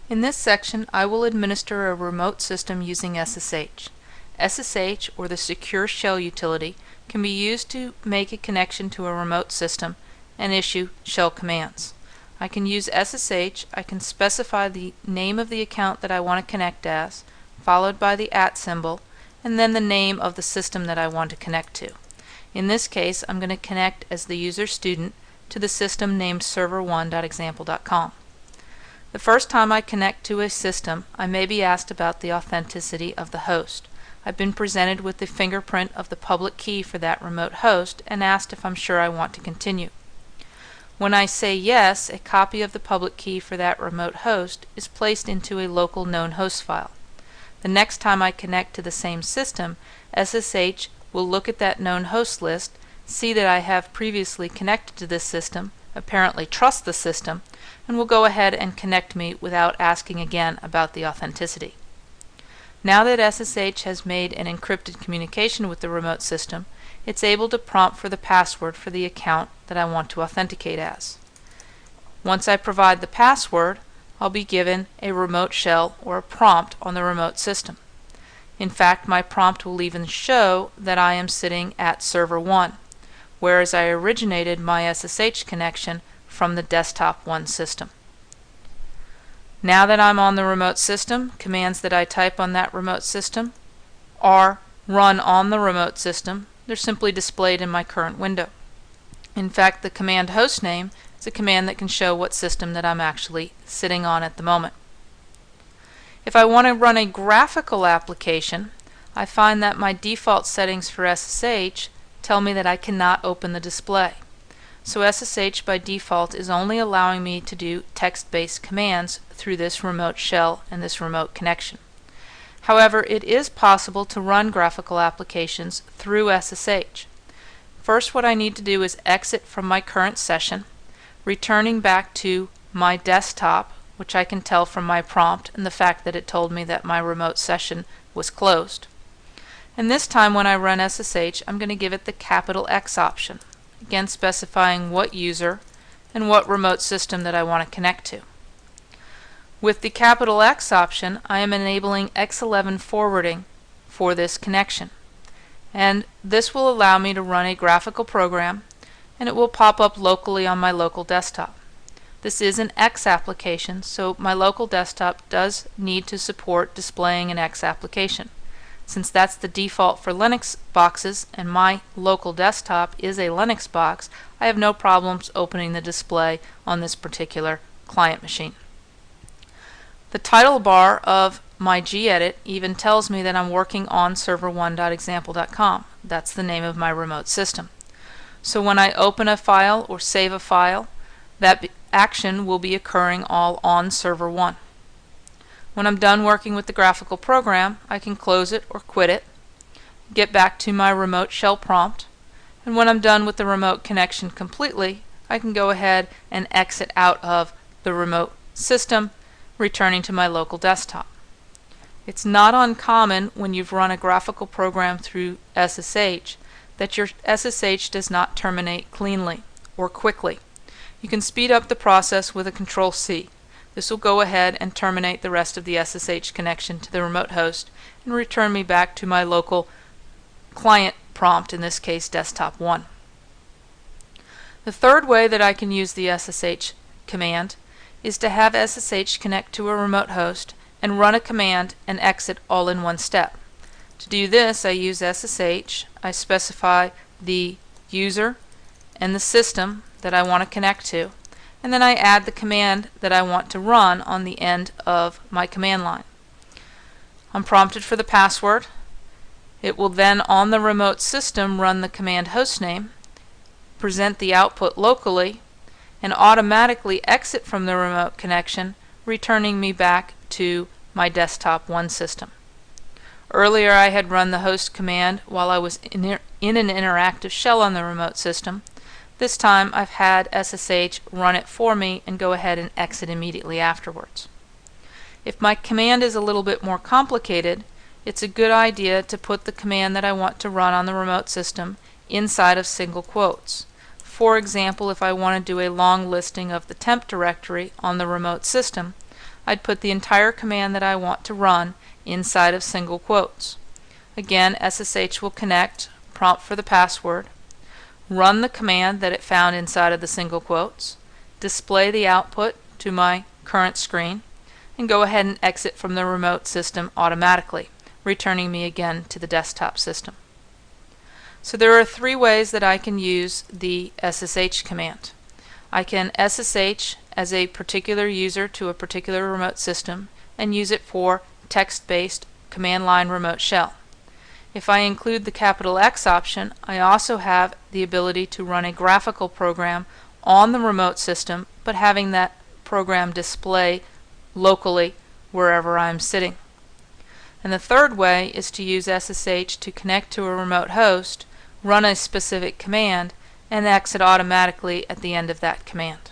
In this section, I will administer a remote system using SSH. SSH, or the Secure Shell Utility, can be used to make a connection to a remote system and issue shell commands. I can use SSH, I can specify the name of the account that I want to connect as, followed by the @ symbol, and then the name of the system that I want to connect to. In this case, I'm going to connect as the user student to the system named server1.example.com. The first time I connect to a system, I may be asked about the authenticity of the host. I've been presented with the fingerprint of the public key for that remote host and asked if I'm sure I want to continue. When I say yes, a copy of the public key for that remote host is placed into a local known host file. The next time I connect to the same system, SSH will look at that known host list, see that I have previously connected to this system, apparently trust the system, and will go ahead and connect me without asking again about the authenticity. Now that SSH has made an encrypted communication with the remote system, it's able to prompt for the password for the account that I want to authenticate as. Once I provide the password, I'll be given a remote shell or a prompt on the remote system. In fact, my prompt will even show that I am sitting at server 1, whereas I originated my SSH connection from the desktop 1 system. Now that I'm on the remote system, commands that I type on that remote system are run on the remote system. They're simply displayed in my current window. In fact, the command hostname is a command that can show what system that I'm actually sitting on at the moment. If I want to run a graphical application, I find that my default settings for SSH tell me that I cannot open the display. So SSH by default is only allowing me to do text-based commands through this remote shell and this remote connection. However, it is possible to run graphical applications through SSH. First, what I need to do is exit from my current session, returning back to my desktop, which I can tell from my prompt and the fact that it told me that my remote session was closed. And this time when I run SSH, I'm going to give it the capital X option, again specifying what user and what remote system that I want to connect to. With the capital X option, I am enabling X11 forwarding for this connection. And this will allow me to run a graphical program, and it will pop up locally on my local desktop. This is an X application, so my local desktop does need to support displaying an X application. Since that's the default for Linux boxes and my local desktop is a Linux box, I have no problems opening the display on this particular client machine. The title bar of my gedit even tells me that I'm working on server1.example.com. That's the name of my remote system. So when I open a file or save a file, that action will be occurring all on server 1. When I'm done working with the graphical program, I can close it or quit it, get back to my remote shell prompt, and when I'm done with the remote connection completely, I can go ahead and exit out of the remote system, returning to my local desktop. It's not uncommon when you've run a graphical program through SSH that your SSH does not terminate cleanly or quickly. You can speed up the process with a Control-C. This will go ahead and terminate the rest of the SSH connection to the remote host and return me back to my local client prompt, in this case desktop 1. The third way that I can use the SSH command is to have SSH connect to a remote host and run a command and exit all in one step. To do this, I use SSH, I specify the user and the system that I want to connect to, and then I add the command that I want to run on the end of my command line. I'm prompted for the password. It will then on the remote system run the command hostname, present the output locally, and automatically exit from the remote connection, returning me back to my desktop 1 system. Earlier I had run the host command while I was in an interactive shell on the remote system. This time I've had SSH run it for me and go ahead and exit immediately afterwards. If my command is a little bit more complicated, it's a good idea to put the command that I want to run on the remote system inside of single quotes. For example, if I want to do a long listing of the temp directory on the remote system, I'd put the entire command that I want to run inside of single quotes. Again, SSH will connect, prompt for the password, run the command that it found inside of the single quotes, display the output to my current screen, and go ahead and exit from the remote system automatically, returning me again to the desktop system. So there are three ways that I can use the SSH command. I can SSH as a particular user to a particular remote system and use it for text-based command line remote shell. If I include the capital X option, I also have the ability to run a graphical program on the remote system, but having that program display locally wherever I'm sitting. And the third way is to use SSH to connect to a remote host, run a specific command, and exit automatically at the end of that command.